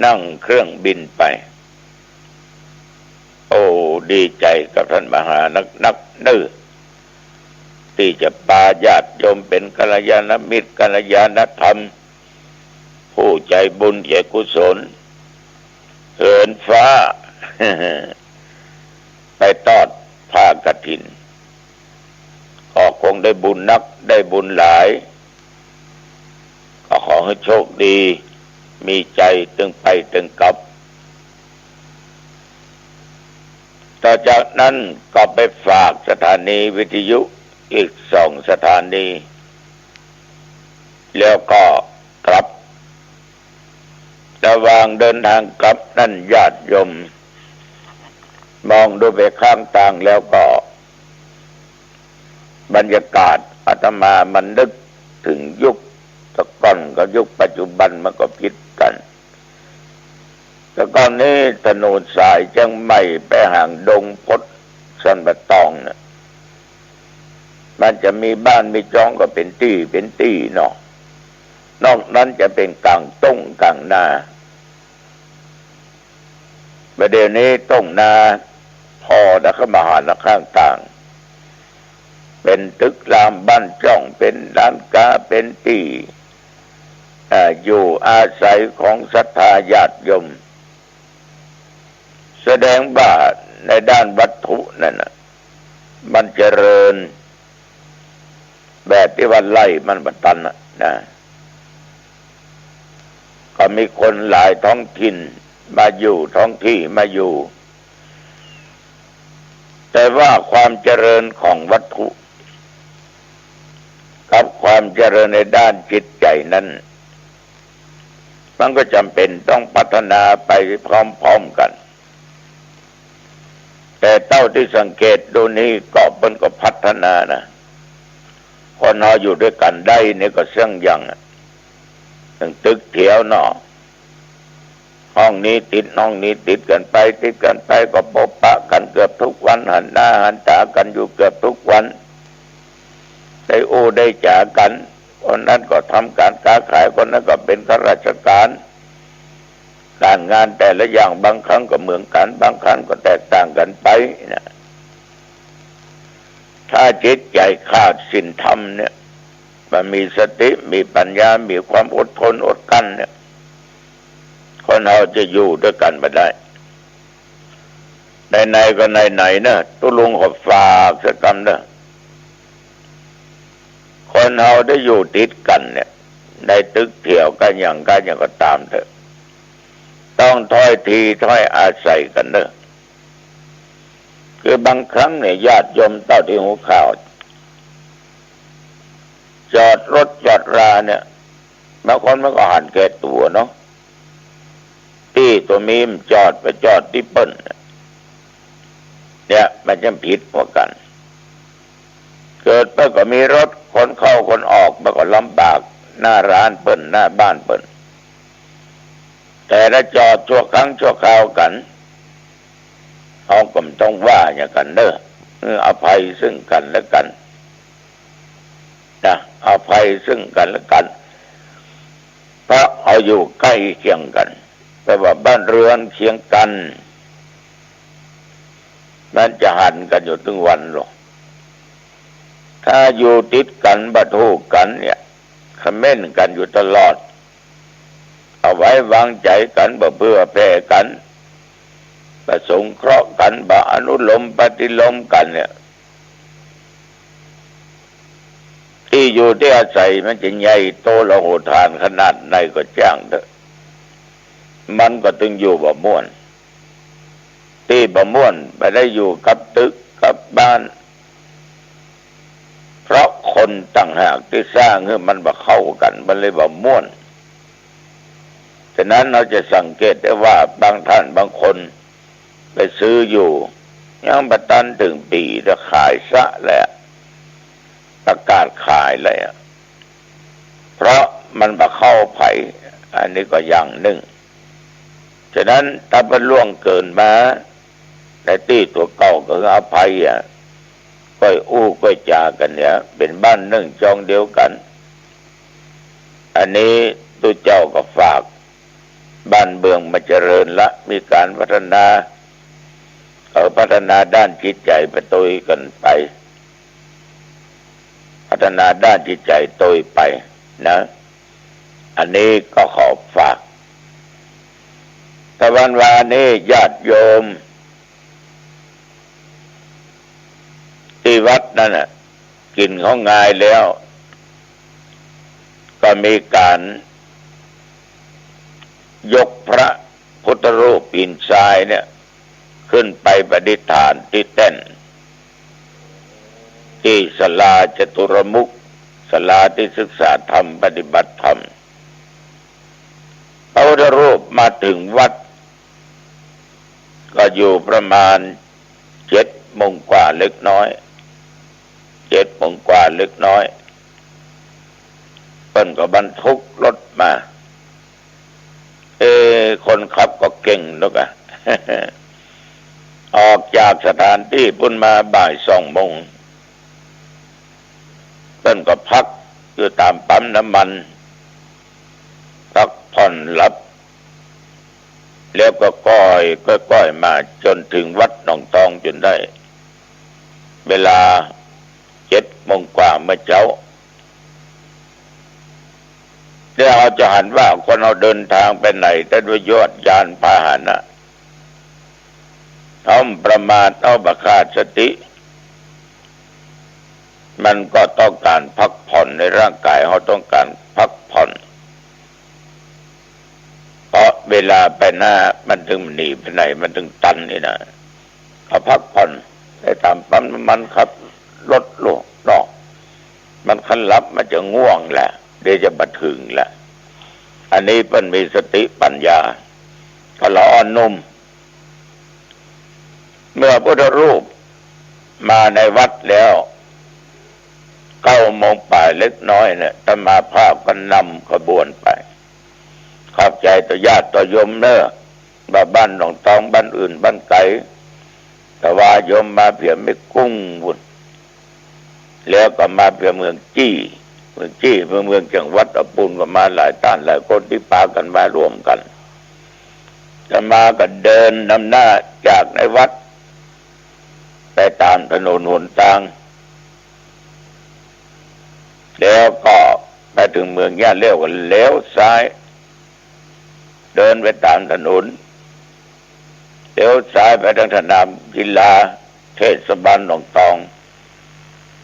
นั่งเครื่องบินไปโอ้ดีใจกับท่านมหานักดื้อที่จะพาญาติโยมเป็นกัลยาณมิตรกัลยาณธรรมผู้ใจบุญใจกุศลเหินฟ้า ไปทอดผ้ากฐินก็คงได้บุญนักได้บุญหลายก็ขอให้โชคดี มีใจตึงไปตึงกลับต่อจากนั้นก็ไปฝากสถานีวิทยุอีก2 สถานีแล้วก็กลับระหว่างเดินทางกลับนั่นญาติโยมมองดูไปข้างทางแล้วก็บรรยากาศอาตมามันนึกถึงยุคตะก่อนกับยุคปัจจุบันมันก็ผิดกันแต่ก่อนนี้ถนนสายเชียงใหม่ไปห่างดงพดสันปะตองเนี่ยมันจะมีบ้านมีจ้องก็เป็นตี้เนาะนอกนั้นจะเป็นกลางต้งกลางนาประเดี๋ยวนี้ต้งนาพอแล้วก็มาหาละข้างต่างเป็นตึกรามบ้านจ้องเป็นร้านค้าเป็นที่อยู่อาศัยของศรัทธาญาติโยมแสดงว่าในด้านวัตถุนั่นน่ะมันเจริญแบบที่ว่าไล่มันบัตันนะก็มีคนหลายท้องถิ่นมาอยู่ท้องที่มาอยู่แต่ว่าความเจริญของวัตถุกับความเจริญในด้านจิตใจนั้นมันก็จำเป็นต้องพัฒนาไปพร้อมๆกันแต่เท่าที่สังเกตดูนี้ก็เป็นก็พัฒนานะคนเราอยู่ด้วยกันได้นี่ก็เสื่องยังถึงตึกเถียวเนาะห้องนี้ติดห้องนี้ติดกันไปก็พบปะกันเกือบทุกวันหันหน้าหันตากันอยู่เกือบทุกวันได้โอ้ได้จ่ากันคนนั้นก็ทำการค้าขายคนนั้นก็เป็นข้าราชการการงานแต่ละอย่างบางครั้งก็เหมือนกันบางครั้งก็แตกต่างกันไปนะถ้าจิตใจขาดศีลธรรมเนี่ยมันมีสติมีปัญญามีความอดทนอดกลั้นเนี่ยคนเราจะอยู่ด้วยกันไม่ได้ไหนๆก็ไหนๆนะตุลุงขอฝากสักคำนะคนเราได้อยู่ติดกันเนี่ยในตึกเถี่ยวกันอย่างก็ตามเถอะต้องถ้อยทีถ้อยอาศัยกันเนอะคือบางครั้งเนี่ยญาติโยมเต้าที่หูข่าวจอดรถจอดราเนี่ยบางคนมันก็หันแก่ตัวเนาะที่ตัวมีมจอดไปจอดที่เปิ้ลเนี่ยมันจะผิดกว่ากันเกิดไปก็มีรถคนเข้าคนออกมันก็ลำบากหน้าร้านเปิ้ลหน้าบ้านเปิ้ลแต่ถ้าจอดชั่วครั้งชั่วคราวกันเขาก็ต้องว่าอย่างกันเนอะอภัยซึ่งกันและกันนะอภัยซึ่งกันและกันเพราะเอาอยู่ใกล้เคียงกันแต่ว่าบ้านเรือนเคียงกันมันจะหันกันอยู่ถึงวันหรอกถ้าอยู่ติดกันบะทูกันเนี่ยคอมเมนต์กันอยู่ตลอดเอาไว้วางใจกันบ่เบื่อแผ่กันบ่สงเคราะห์กันบ่อนุโลมปฏิโลมกันเนี่ยที่อยู่ที่อาศัยมันจะใหญ่โตละโหฐานขนาดไหนก็จ้างเถอะมันก็ต้องอยู่บ่ม่วนที่บ่ม่วนไปได้อยู่กับตึกกับบ้านเพราะคนต่างหากที่สร้างให้มันบ่เข้ากันมันเลยบ่ม่วนฉะนั้นเราจะสังเกตได้ว่าบางท่านบางคนไปซื้ออยู่ยังบ่ทันถึงปีจะขายซะแล้วประกาศขายเลยเพราะมันบ่เข้าไผอันนี้ก็อย่างหนึ่งฉะนั้นถ้ามันล่วงเกินมาในที่ตัวเก่าก็อภัยก็อู้ก็จากันเนี่ยเป็นบ้านหนึ่งจองเดียวกันอันนี้ตัวเจ้าก็ฝากบ้านเมืองมาเจริญละมีการพัฒนาพัฒนาด้านจิตใจไปโตยกันไปพัฒนาด้านจิตใจโตยไปนะอันนี้ก็ขอฝากแต่วันวานี้ญาติโยมที่วัดนั่นน่ะกินของงายแล้วก็มีการ ยกพระพุทธรูปหินทรายเนี่ยขึ้นไปประดิษฐานที่แท่นที่ศาลาจตุรมุขศาลาที่ศึกษาธรรมปฏิบัติธรรมพระพุทธรูปมาถึงวัดก็อยู่ประมาณ7 โมงกว่าเล็กน้อย7 โมงกว่าเล็กน้อยเพิ่นก็บรรทุกรถมาคนขับก็เก่งแล้วกะ ออกจากสถานที่พุ่นมาบ่าย2 โมงเพิ่นก็พักอยู่ตามปั๊มน้ำมันพักผ่อนหลับแล้วก็ก้อยมาจนถึงวัดหนองตองจนได้เวลา7 โมงกว่าเมื่อเช้าเดี๋ยวเราจะหันว่าคนเราเดินทางไปไหนแต่ด้วยยอดยานพาหนะเอาประมาทเอาบขาดสติมันก็ต้องการพักผ่อนในร่างกายเขาต้องการพักผ่อนเพราะเวลาไปหน้ามันถึงหนีไปไหนมันถึงตันนี่นะเขาพักผ่อนได้ตามปั๊มมันขับรถลงนอกมันคันลับมันจะง่วงแหละเดี๋ยวจะบัดถึงแหละอันนี้เป็นมีสติปัญญาก็ละอ่อนนุ่มเมื่อพุทธรูปมาในวัดแล้ว9 โมงป่ายเล็กน้อยเนี่ยธรรมาภาพก็นำขบวนไปขอบใจต่อญาติต่อโยมเนอะบ้านหนองตองบ้านอื่นบ้านไกลแต่ว่าโยมมาเพียงไม่กุ้งบุญแล้วก็มาเพียงเมืองจี้เมืองจังหวัดอุบลก็มาหลายท่านหลายคนที่พากันมารวมกันจะมาก็เดินนำหน้าจากในวัดไปตามถนนหนทางแล้วก็ไปถึงเมืองย่าเลี้ยวก็เลี้ยวซ้ายเดินไปตามถนนเลี้ยวซ้ายไปทางสนามกีฬาเทศบาลหนองตอง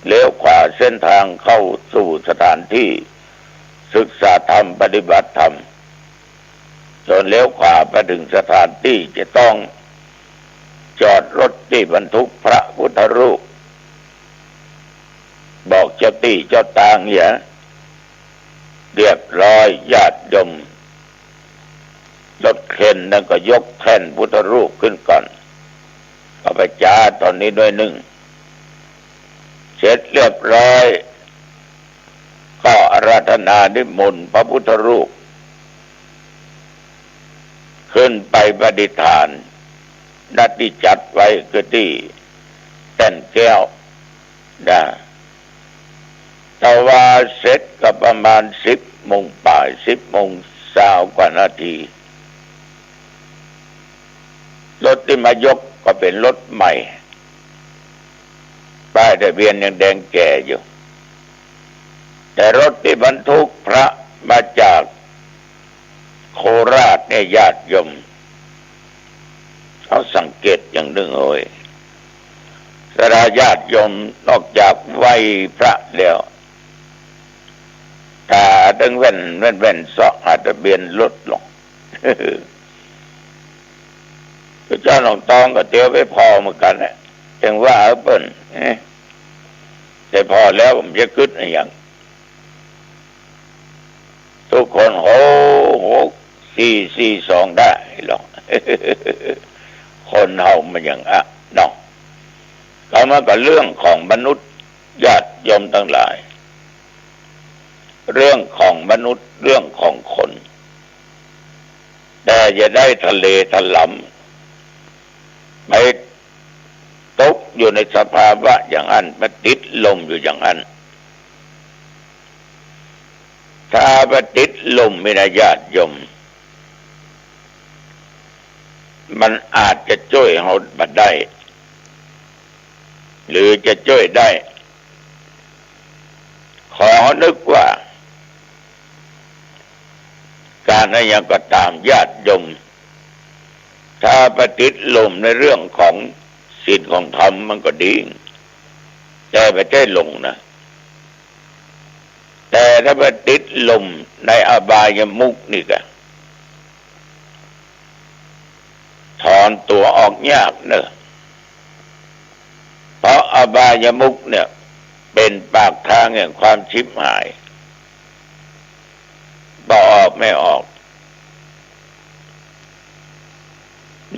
เลี้ยวขวาเส้นทางเข้าสู่สถานที่ศึกษาธรรมปฏิบัติธรรมจนเลี้ยวขวาไปถึงสถานที่จะต้องจอดรถที่บรรทุกพระพุทธรูปบอกเจ้าตี้เจ้าตางอย่าเรียบร้อยญาติโยมรถเข็นนั่นก็ยกแท่นพุทธรูปขึ้นก่อนก็ไปจ้าตอนนี้ด้วย1เสร็จเรียบร้อยก็อาราธนานิมนต์พระพุทธรูปขึ้นไปประดิษฐานณที่จัดไว้คือที่แท่นแก้วนะแต่ว่าเสร็จก็ประมาณ10 โมงป่าย10 โมง20 กว่านาทีรถที่มายกก็เป็นรถใหม่ป้ายทะเบียนยังแดงแก่อยู่แต่รถที่บรรทุกพระมาจากโคราชเนี่ยญาติโยมเขาสังเกตอย่างหนึ่งเลยสราญาติโยมนอกจากไหว้พระแล้วถ้าดึงแว่นเสาะอาจจะเบียนลดลง พระเจ้าหนองตองก็เตียวไปพอเหมือนกันนะจึงว่าเปิ้นแต่พอแล้วผมจะขึ้นอย่างทุกคนโห442ได้หรอก คนเฮามันอย่างเนาะก็มากับเรื่องของมนุษย์ญาติโยมทั้งหลายเรื่องของมนุษย์เรื่องของคนแต่จะได้ทะเลถลำไม่ตกอยู่ในสภาวะอย่างนั้นมันติดลมอยู่อย่างนั้นถ้าไปติดลมไม่ได้ญาติโยมมันอาจจะช่วยเราบัดได้หรือจะช่วยได้ขอนึกว่าการอะไรอย่างก็ตามญาติโยมถ้าปฏิดลมในเรื่องของศีลของธรรมมันก็ดีแต่ไม่ใช่ลงนะแต่ถ้าปฏิดลมในอบายมุขนี่ก็ อนตัวออกยากเนอะเพราะอบายมุขเนี่ยเป็นปากทางแห่งความชิบหายบ่ออกไม่ออก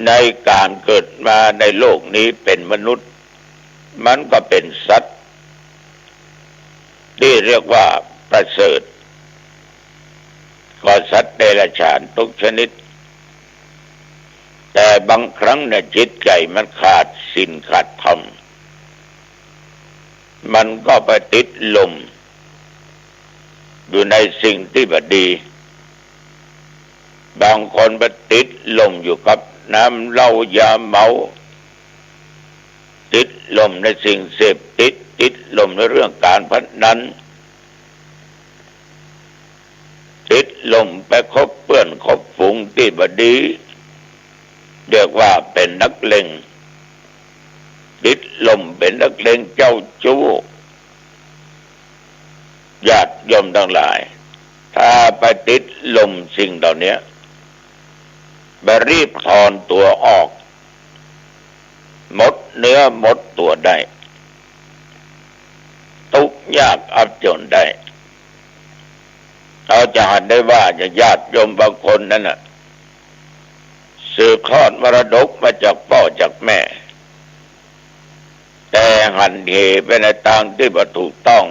ในการเกิดมาในโลกนี้เป็นมนุษย์มันก็เป็นสัตว์ที่เรียกว่าประเสริฐก็สัตว์เดรัจฉานทุกชนิดแต่บางครั้งเนี่ยจิตใจมันขาดศีลขาดธรรมมันก็ไปติดลมอยู่ในสิ่งที่บดีบางคนไปติดลมอยู่กับน้ำเหล้ายาเมาติดลมในสิ่งเสพติดลมในเรื่องการพนันติดลมไปคบเพื่อนคบฝูงที่บดีเรียกว่าเป็นนักเลงติดลมเป็นนักเลงเจ้าชู้ญาติโยมทั้งหลายถ้าไปติดลมสิ่งเหล่านี้ไปรีบถอนตัวออกหมดเนื้อหมดตัวได้ทุกข์ยากอับจนได้เราจะหันได้ว่าญาติโยมบางคนนั่นน่ะสืบทอดมรดกมาจากพ่อจากแม่แต่หันเหไปในทางที่บ่ถูกต้อง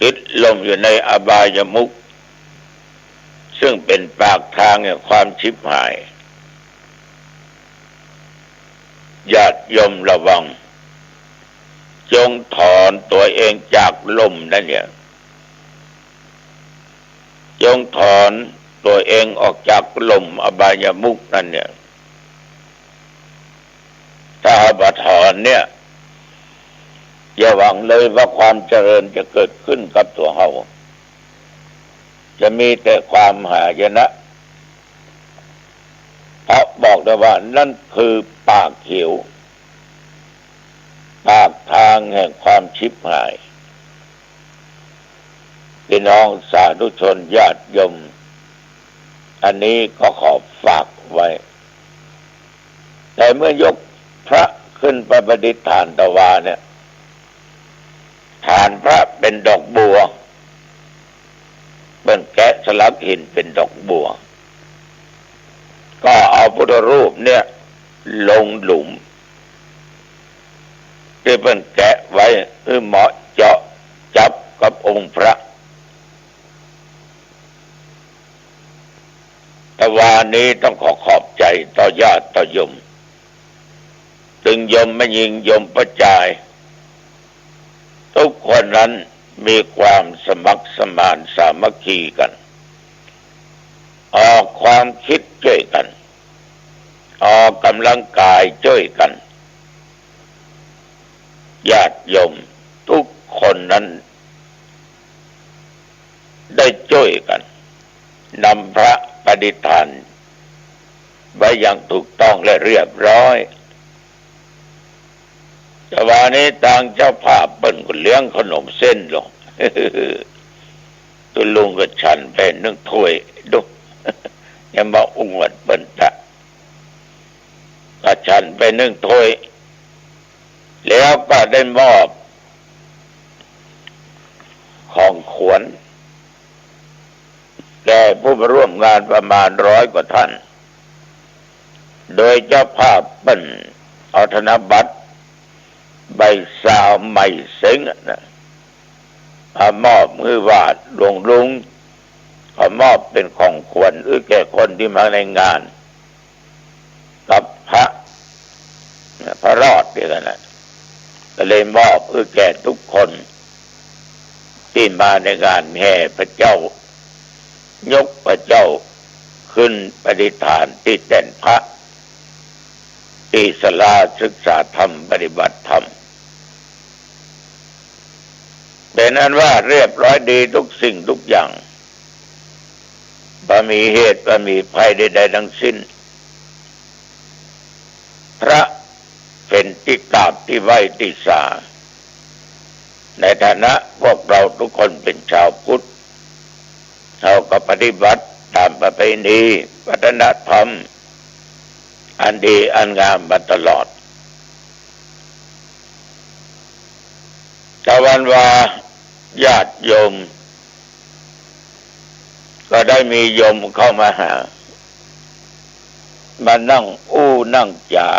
ติดลมอยู่ในอบายมุขซึ่งเป็นปากทางแห่งความชิบหายญาติโยมระวังจงถอนตัวเองจากลมนั่นเนี่ยจงถอนตัวเองออกจากลมอบายมุขนั่นเนี่ยถ้าบ่ถอนเนี่ยอย่าหวังเลยว่าความเจริญจะเกิดขึ้นกับตัวเฮาจะมีแต่ความหายนะเพราะบอกได้ว่านั่นคือปากเหวปากทางแห่งความชิบหายพี่น้องสาธุชนญาติโยมอันนี้ก็ขอฝากไว้แต่เมื่อยกพระขึ้นไปประดิษฐานตะวาเนี่ยฐานพระเป็นดอกบัวเป็นแกะสลักหินเป็นดอกบัวก็เอาพุทธรูปเนี่ยลงหลุมที่เป็นแกะไว้เหมาะเจาะจับกับองค์พระแต่วานี้ต้องขอบใจต่อญาติต่อโยมถึงโยมไม่ยิงโยมประจายทุกคนนั้นมีความสมัครสมานสามัคคีกันออกความคิดช่วยกันออกกำลังกายช่วยกันญาติโยมทุกคนนั้นได้ช่วยกันนำพระปฏิฐานไว้อย่างถูกต้องและเรียบร้อยแต่วันนี้ทางเจ้าภาพเปิ้นก็เลี้ยงขนมเส้นลงตัวลุงก็ฉันไป1 ถ้วยดุอย่ามาอวดเปิ้นตะก็ฉันไป1 ถ้วยแล้วก็ได้มอบของขวัญแก่ผู้มาร่วมงานประมาณ100 กว่าท่านโดยเจ้าภาพเปิ้นเอาธนบัตรใบสาวใหม่เซ็งนะมอบมือวาดหลวงลุงเขามอบเป็นของขวัญแก่คนที่มาในงานกับพระรอดเดียวกันนะก็เลยมอบแก่ทุกคนที่มาในงานแห่พระเจ้ายกพระเจ้าขึ้นประดิษฐานที่แท่นพระที่ศาลาศึกษาธรรมปฏิบัติธรรมเป็นนั้นว่าเรียบร้อยดีทุกสิ่งทุกอย่างบ่มีเหตุบ่มีภัยใดๆทั้งสิ้นพระเป็นที่กราบที่ไหว้ที่ศาในฐานะพวกเราทุกคนเป็นชาวพุทธเราก็ปฏิบัติตามประเพณีวัฒนธรรม อันดีอันงามมาตลอดแต่วันว่าญาติโยมก็ได้มีโยมเข้ามาหามานั่งอู้นั่งจา